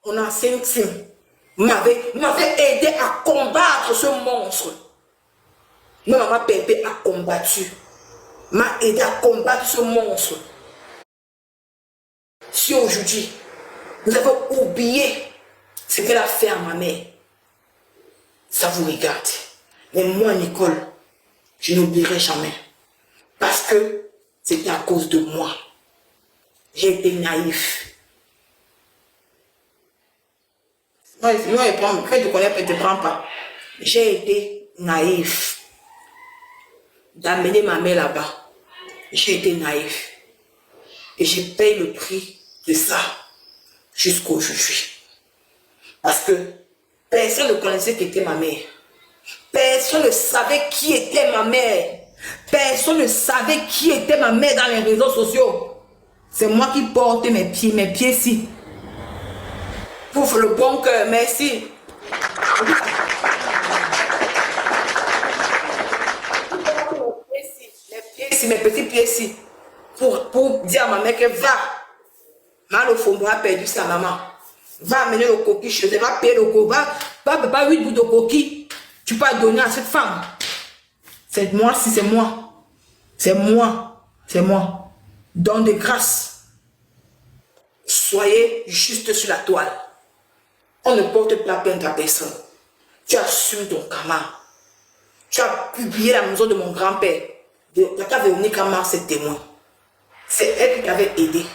mon ancienne team m'avait aidé à combattre ce monstre. Ma maman Pépé a combattu, m'a aidé à combattre ce monstre. Si aujourd'hui, vous avez oublié ce qu'elle a fait à ma mère, ça vous regarde. Mais moi, Nicole, je n'oublierai jamais. Parce que c'était à cause de moi. J'ai été naïf. Non, quand tu connais, ne te prends pas. J'ai été naïf. D'amener ma mère là-bas. J'ai été naïf. Et j'ai payé le prix de ça jusqu'aujourd'hui. Parce que personne ne connaissait qui était ma mère. Personne ne savait qui était ma mère. Personne ne savait qui était ma mère dans les réseaux sociaux. C'est moi qui porte mes pieds-ci. Pouf, le bon cœur, merci. Mes petits pieds-ci. Pour dire à ma mère que va. Mal Fombo a perdu sa maman. Va amener le coquille chez elle, va payer le coquille. Va 8 bouts de coquille. Tu peux donner à cette femme. C'est moi, si c'est moi. C'est moi. C'est moi. Donne de grâce. Soyez juste sur la toile. On ne porte pas plainte à personne. Tu assumes ton karma. Tu as publié la maison de mon grand-père. Tata Véronique Amar, c'est témoin. C'est elle qui t'avait aidé.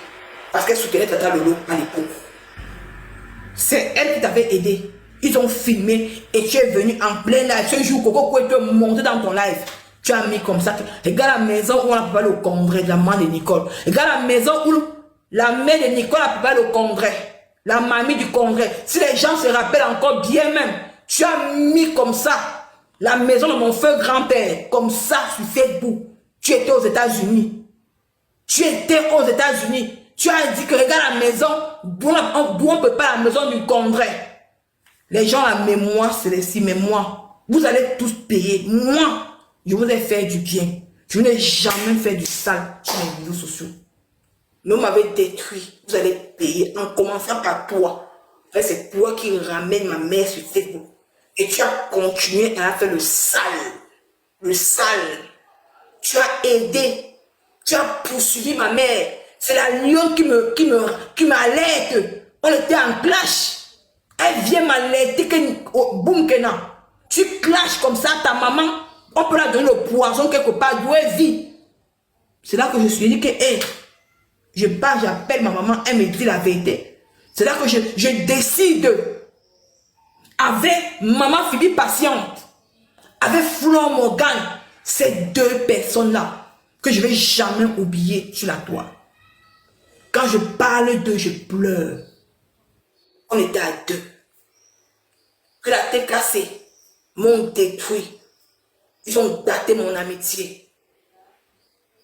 Parce qu'elle soutenait Tata Lolo à l'époque. C'est elle qui t'avait aidé. Ils ont filmé et tu es venu en plein live. Ce jour, Coco te monter dans ton live. Tu as mis comme ça. Regarde la maison où on a préparé le congrès de la maman de Nicole. Regarde la maison où la mère de Nicole a préparé le congrès. La mamie du congrès. Si les gens se rappellent encore bien même, tu as mis comme ça la maison de mon feu grand-père. Comme ça sur Facebook. Tu étais aux États-Unis. Tu étais aux États-Unis. Tu as dit que regarde la maison d'où on prépare la maison du congrès. Les gens, la mémoire, c'est les mais moi, vous allez tous payer. Moi, je vous ai fait du bien. Je n'ai jamais fait du sale sur les réseaux sociaux. Mais vous m'avez détruit. Vous allez payer en commençant par toi. C'est toi qui ramène ma mère sur Facebook. Et tu as continué à faire le sale. Le sale. Tu as aidé. Tu as poursuivi ma mère. C'est la lionne qui m'alerte. On était en clash. Elle vient m'alerter que boum kena. Tu clashes comme ça ta maman. On peut la donner le poison quelque part d'où elle vit. C'est là que je suis dit que je pars, j'appelle ma maman, elle me dit la vérité. C'est là que je décide avec maman Philippe patiente, avec Flor Morgan, ces deux personnes-là que je ne vais jamais oublier sur la toile. Quand je parle d'eux, je pleure. On était à deux. Que la tête cassée m'ont détruit. Ils ont gâté mon amitié.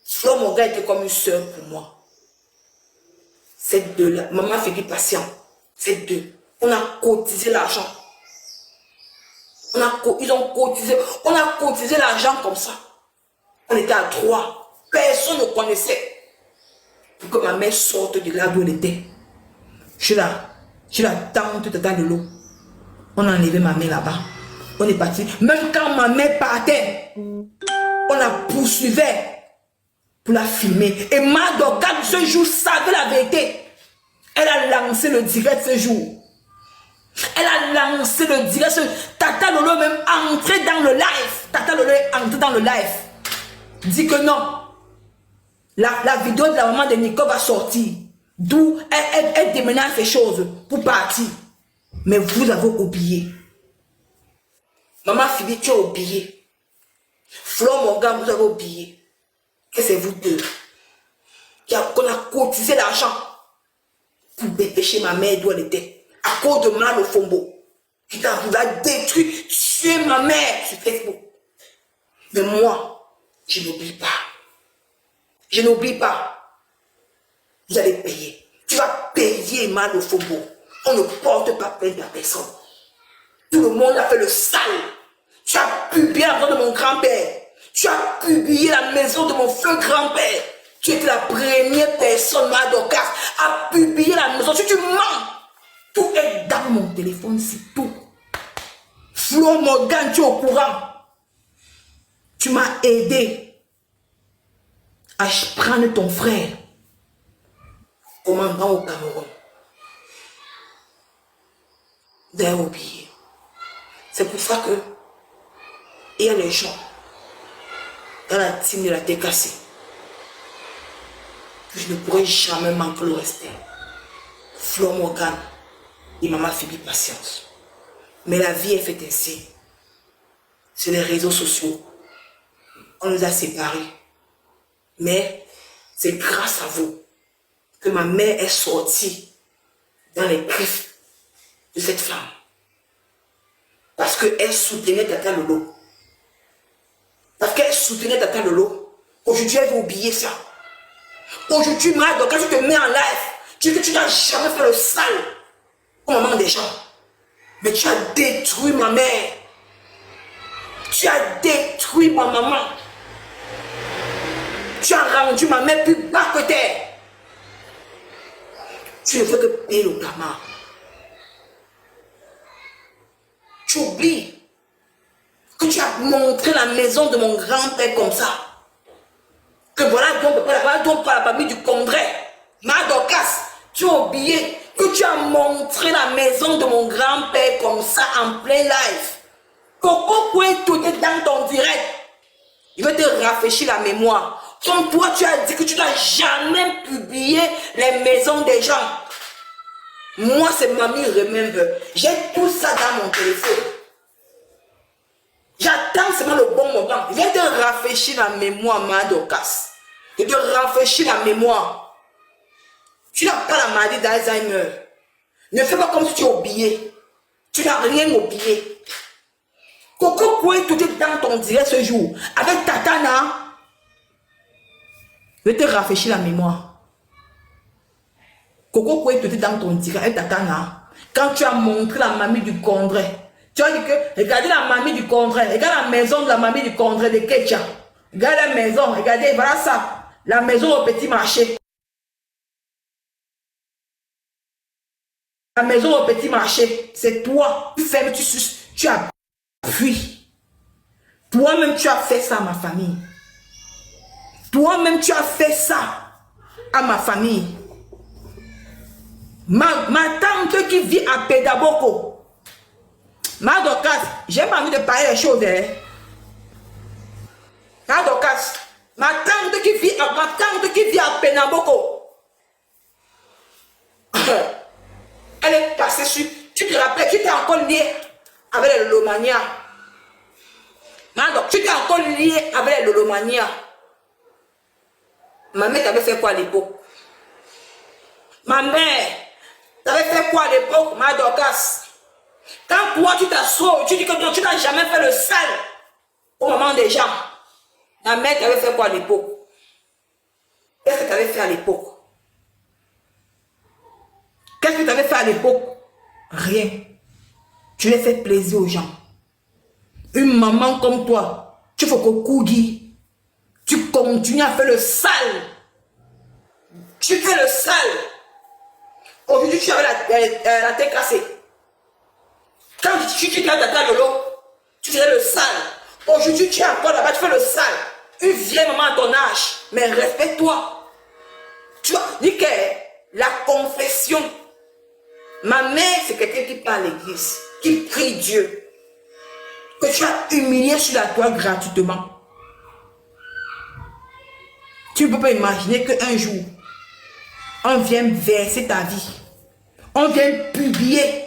Flor Morgan était comme une soeur pour moi. Ces deux-là, maman fait du patient. Ces deux. On a cotisé l'argent. Ils ont cotisé. On a cotisé l'argent comme ça. On était à 3. Personne ne connaissait. Pour que ma mère sorte de là d'où elle était. Je la tante de Tata Lolo. On a enlevé ma mère là-bas. On est parti. Même quand ma mère partait, on la poursuivait pour la filmer. Et Madoka, ce jour, savait la vérité. Elle a lancé le direct ce jour. Elle a lancé le direct. Tata Lolo même entré dans le live. Tata Lolo est entré dans le live. Dit que non. La vidéo de la maman de Nicole va sortir. D'où elle déménage ces choses pour partir. Mais vous avez oublié. Maman Philippe, tu as oublié. Flor Morgan, vous avez oublié. Que c'est vous deux. Qu'on a cotisé l'argent pour dépêcher ma mère d'où elle était. À cause de Mal Fombo. Qui t'a détruit, tuer ma mère sur Facebook. Mais moi, je n'oublie pas. Je n'oublie pas. Vous allez payer. Tu vas payer Mal Fombo. On ne porte pas plainte à personne. Tout le monde a fait le sale. Tu as publié la maison de mon grand-père. Tu as publié la maison de mon feu grand-père. Tu étais la première personne, Madokas, à publier la maison. Si tu mens, tout est mon téléphone, c'est tout. Flo Morgan, tu es au courant. Tu m'as aidé à prendre ton frère, commandant au Cameroun. Vous avez oublié. C'est pour ça que il y a les gens dans la team de la TKC que je ne pourrai jamais manquer le respect. Flo Morgan et Maman Phoebe Patience. Mais la vie est faite ainsi. Sur les réseaux sociaux, on nous a séparés. Mais c'est grâce à vous que ma mère est sortie dans les griffes de cette femme. Parce qu'elle soutenait Tata Lolo. Parce qu'elle soutenait Tata Lolo. Aujourd'hui, elle va oublier ça. Aujourd'hui, Mado, quand tu te mets en live, tu dis que tu n'as jamais fait le sale au moment des gens. Mais tu as détruit ma mère. Tu as détruit ma maman. Tu as rendu ma mère plus bas que terre. Tu ne fais que payer le karma. Tu oublies que tu as montré la maison de mon grand-père comme ça. Que voilà donc par la famille du Congrès. Madocas, tu as oublié que tu as montré la maison de mon grand-père comme ça en plein live. Coco Koué, tout est dans ton direct. Il veut te rafraîchir la mémoire. Comme toi, tu as dit que tu n'as jamais publié les maisons des gens. Moi, c'est Mamie Remember. J'ai tout ça dans mon téléphone. J'attends seulement le bon moment. Il vient te rafraîchir la mémoire, Madocas. Il te rafraîchir la mémoire. Tu n'as pas la maladie d'Alzheimer. Ne fais pas comme si tu as oublié. Tu n'as rien oublié. Coco Koué, tout est dans ton direct ce jour. Avec Tatana. Je vais te rafraîchir la mémoire. Coco Koué, tout est dans ton direct avec Tatana. Quand tu as montré la mamie du Congrès. Tu as dit que, regardez la mamie du Congrès. Regarde la maison de la mamie du Congrès de Ketcha. Regarde la maison. Regardez, voilà ça. La maison au petit marché. La maison au petit marché. C'est toi. Tu fermes, tu suces. Tu as pris. Toi-même, tu as fait ça à ma famille. Toi-même, tu as fait ça à ma famille. Ma tante qui vit à Pédaboko. Madocas, j'ai pas envie de parler des choses. Hein. Madocas, ma tante qui vit à Pédaboko. Elle est passée sur. Tu te rappelles, tu t'es encore lié avec les Lolomania. Madoc, tu t'es encore lié avec les Lolomania. Ma mère t'avait fait quoi à l'époque? Ma mère t'avait fait quoi à l'époque, Madocas? Quand toi tu t'assois, tu dis que tu n'as jamais fait le sale au moment des gens. Ma mère t'avait fait quoi à l'époque? Qu'est-ce que tu avais fait à l'époque? Qu'est-ce que tu avais fait à l'époque? Rien. Tu l'as fait plaisir aux gens. Une maman comme toi, tu fais que Koudi. Tu continues à faire le sale. Tu fais le sale. Aujourd'hui, tu avais la tête cassée. Quand tu dis à Tata Lolo, tu faisais le sale. Aujourd'hui, tu es encore là-bas, tu fais le sale. Une vieille maman à ton âge. Mais respecte-toi. Tu vois, dis que la confession. Ma mère, c'est quelqu'un qui parle à l'église, qui prie Dieu. Que tu as humilié sur la toile gratuitement. Tu ne peux pas imaginer qu'un jour, on vient verser ta vie. On vient publier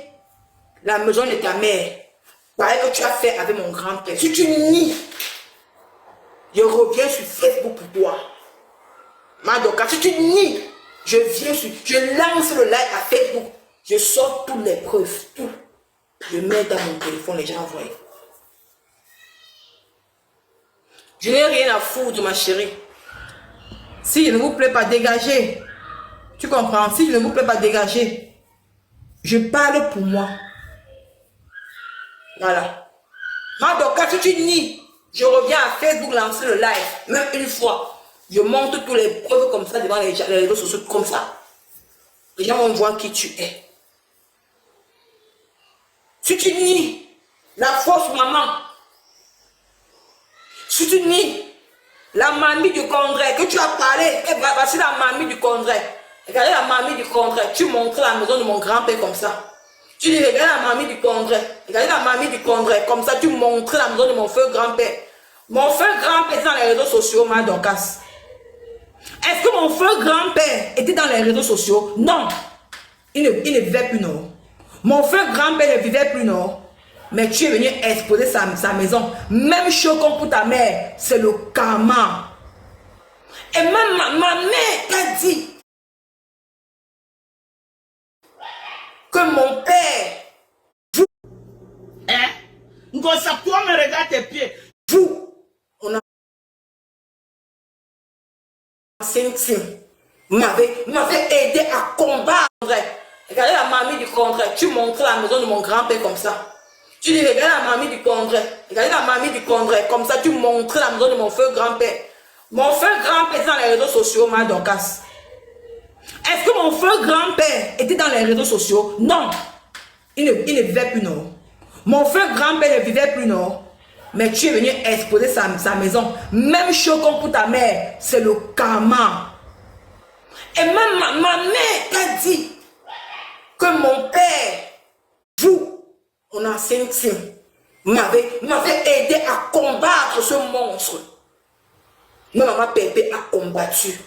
la maison de ta mère. Pareil que tu as fait avec mon grand-père. Si tu nies, je reviens sur Facebook pour toi. Madoka, si tu nies, je lance le live à Facebook. Je sors toutes les preuves, tout. Je mets dans mon téléphone, les gens voient. Je n'ai rien à foutre, ma chérie. Si je ne vous plaît pas, dégagez. Tu comprends? Si je ne vous plaît pas, dégagez. Je parle pour moi. Voilà. Madoka, si tu nies, je reviens à Facebook lancer le live. Même une fois. Je montre toutes les preuves comme ça devant les réseaux sociaux, comme ça. Les gens vont voir qui tu es. Si tu nies la fausse maman, si tu nies la mamie du congrès que tu as parlé, voici la mamie du congrès. Regardez la mamie du congrès. Tu montres la maison de mon grand-père comme ça. Tu dis, regarde la mamie du congrès. Regardez la mamie du congrès. Comme ça, tu montres la maison de mon feu grand-père. Mon feu grand-père est dans les réseaux sociaux, ma Dorcas. Est-ce que mon feu grand-père était dans les réseaux sociaux? Non. Il ne vivait plus, non. Mon feu grand-père ne vivait plus, non. Mais tu es venu exposer sa maison. Même chose comme pour ta mère. C'est le karma. Et même ma mère t'a dit que mon père, vous, Hein? Ngosa, toi, me regarde tes pieds. vous, on a 5 m'avait aidé à combattre. Regardez la mamie du congrès. Tu montres la maison de mon grand-père comme ça. Tu dis, regarde la mamie du congrès. Regardez la mamie du congrès. Comme ça, tu montres la maison de mon feu grand-père. Mon feu grand-père est dans les réseaux sociaux, ma Dorcas. Est-ce que mon feu grand-père était dans les réseaux sociaux? Non. Il ne vivait plus, non. Mon feu grand-père ne vivait plus, non. Mais tu es venu exposer sa maison. Même chose comme pour ta mère. C'est le karma. Et même ma mère t'a dit que mon père, vous, on a 5 m'avait aidé à combattre ce monstre. Ma maman Pépé a combattu.